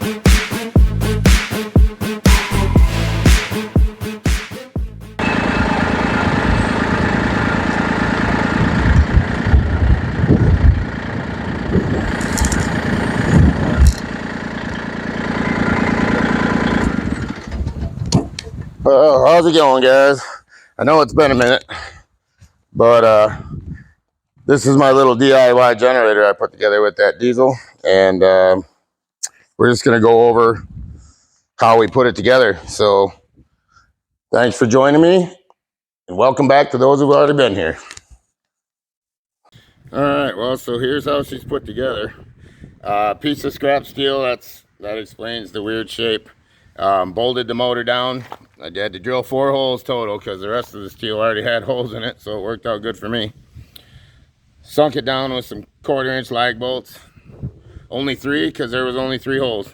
How's it going, guys? I know it's been a minute, but this is my little DIY generator I put together with that diesel, and we're just going to go over how we put it together. So thanks for joining me, and welcome back to those who've already been here. All right, well, so here's how she's put together. Piece of scrap steel, that explains the weird shape. Bolted the motor down. I had to drill 4 holes total because the rest of the steel already had holes in it, so it worked out good for me. Sunk it down with some 1/4-inch lag bolts. Only 3 because there was only 3 holes.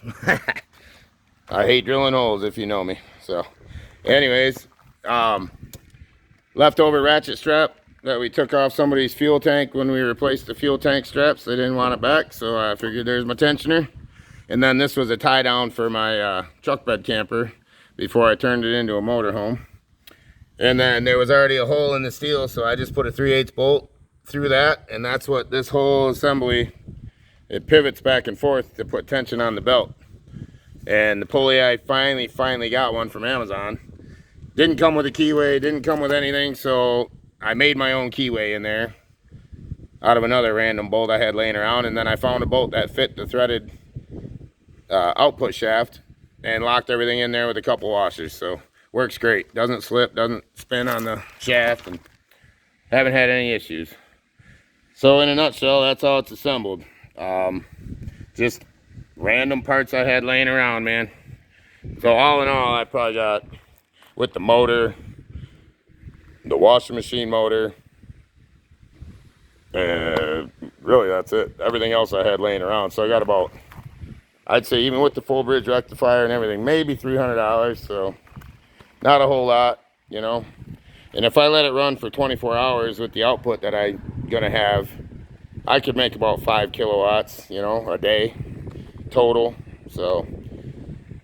I hate drilling holes, if you know me. So anyways, leftover ratchet strap that we took off somebody's fuel tank when we replaced the fuel tank straps. They didn't want it back, so I figured there's my tensioner. And then this was a tie down for my truck bed camper before I turned it into a motorhome. And then there was already a hole in the steel, so I just put a 3/8 bolt through that, and that's what this whole assembly, it pivots back and forth to put tension on the belt. And the pulley, I finally got one from Amazon. Didn't come with a keyway, didn't come with anything, so I made my own keyway in there out of another random bolt I had laying around. And then I found a bolt that fit the threaded output shaft and locked everything in there with a couple washers. So works great, doesn't slip, doesn't spin on the shaft, and haven't had any issues. So in a nutshell, that's how it's assembled. Just random parts I had laying around, man. So all in all, I probably got, with the motor, the washing machine motor, and really that's it. Everything else I had laying around. So I got about, I'd say even with the full bridge rectifier and everything, maybe $300. So not a whole lot, you know. And if I let it run for 24 hours with the output that I'm gonna have, I could make about 5 kilowatts, you know, a day total. So,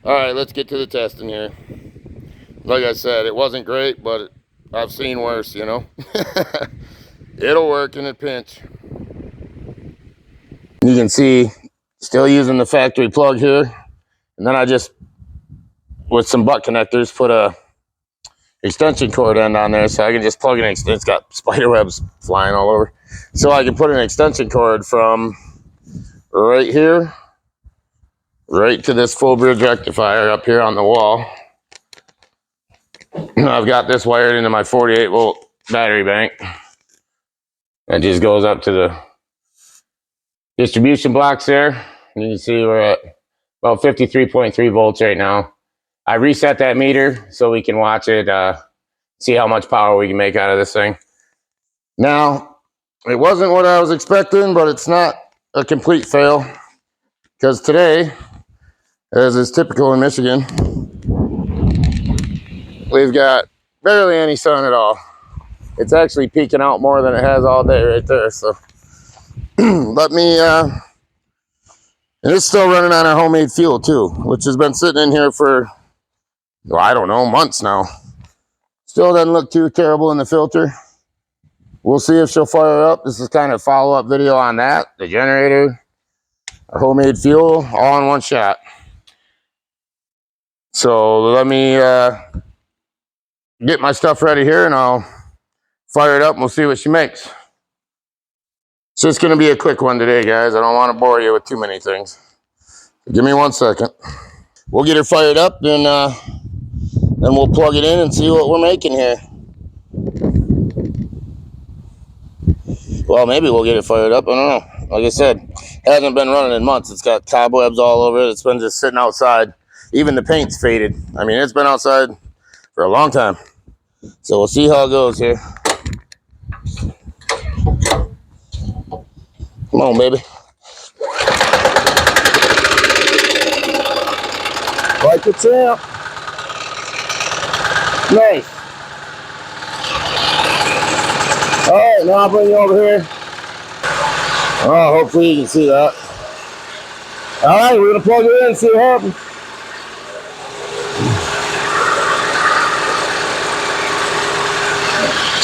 all right, let's get to the testing here. Like I said, it wasn't great, but I've seen worse, you know. It'll work in a pinch. You can see, still using the factory plug here. And then I just, with some butt connectors, put a extension cord end on there, so I can just plug it's got spider webs flying all over, so I can put an extension cord from right here right to this full bridge rectifier up here on the wall. I've got this wired into my 48-volt battery bank. That just goes up to the distribution box there, and you can see we're at about 53.3 volts right now. I reset that meter so we can watch it, see how much power we can make out of this thing. Now, it wasn't what I was expecting, but it's not a complete fail, because today, as is typical in Michigan, we've got barely any sun at all. It's actually peeking out more than it has all day right there. So let me, and it's still running on our homemade fuel too, which has been sitting in here for, well, I don't know, months now. Still doesn't look too terrible in the filter. We'll see if she'll fire up. This is kind of a follow-up video on that. The generator, our homemade fuel, all in one shot. So let me get my stuff ready here, and I'll fire it up and we'll see what she makes. It's just going to be a quick one today, guys. I don't want to bore you with too many things. Give me 1 second. We'll get her fired up, and then we'll plug it in and see what we're making here. Well, maybe we'll get it fired up. I don't know. Like I said, it hasn't been running in months. It's got cobwebs all over it. It's been just sitting outside. Even the paint's faded. I mean, it's been outside for a long time. So we'll see how it goes here. Come on, baby. Like the champ. Nice. All right, now I'll bring you over here. Oh, hopefully you can see that. Alright, we're gonna plug it in and see what happens.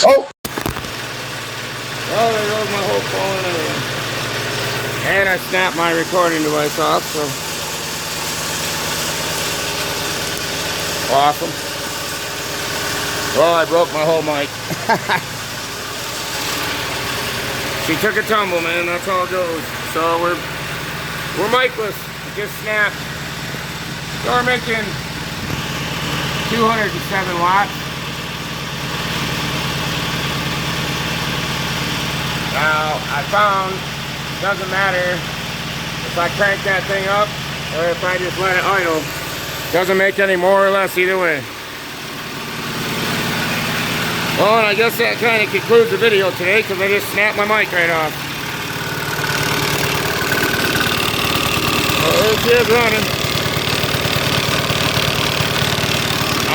Oh! Well, there goes my whole phone and everything. And I snapped my recording device off, so. Awesome. Well, I broke my whole mic. She took a tumble, man, that's how it goes. So we're micless. It just snapped. So we're making 207 watts. Now, I found it doesn't matter if I crank that thing up or if I just let it idle. Doesn't make any more or less either way. Well, and I guess that kind of concludes the video today because I just snapped my mic right off. Well, it is running.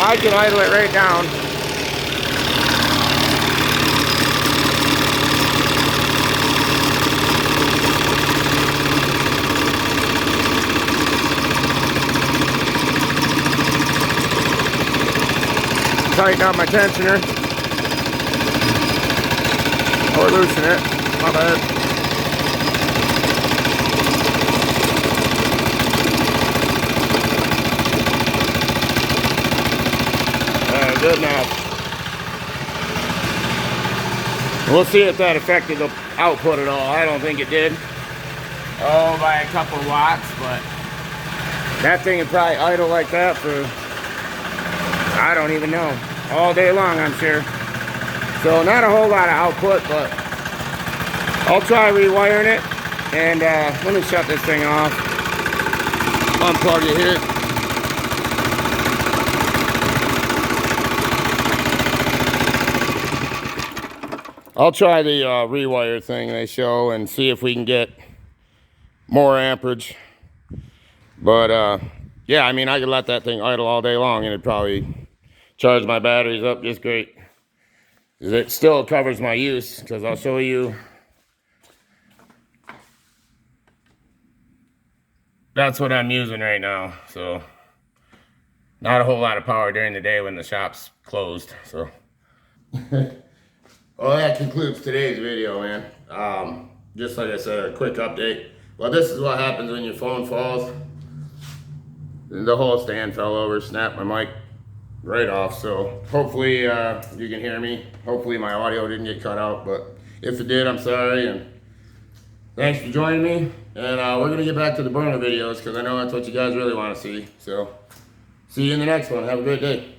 I can idle it right down. Tighten up my tensioner. Or loosen it. My bad. Good enough. We'll see if that affected the output at all. I don't think it did. Oh, by a couple watts, but that thing would probably idle like that for, I don't even know, all day long, I'm sure. So not a whole lot of output, but I'll try rewiring it. And let me shut this thing off. Unplug it here. I'll try the rewire thing they show and see if we can get more amperage. But yeah, I mean, I could let that thing idle all day long and it'd probably charge my batteries up just great. It still covers my use, because I'll show you. That's what I'm using right now. So not a whole lot of power during the day when the shop's closed. So well, that concludes today's video, man. Just like I said, a quick update. Well, this is what happens when your phone falls. The whole stand fell over, snapped my mic right off. So hopefully you can hear me. Hopefully my audio didn't get cut out, but if it did, I'm sorry. And thanks for joining me. And we're gonna get back to the burner videos because I know that's what you guys really want to see. So see you in the next one. Have a great day.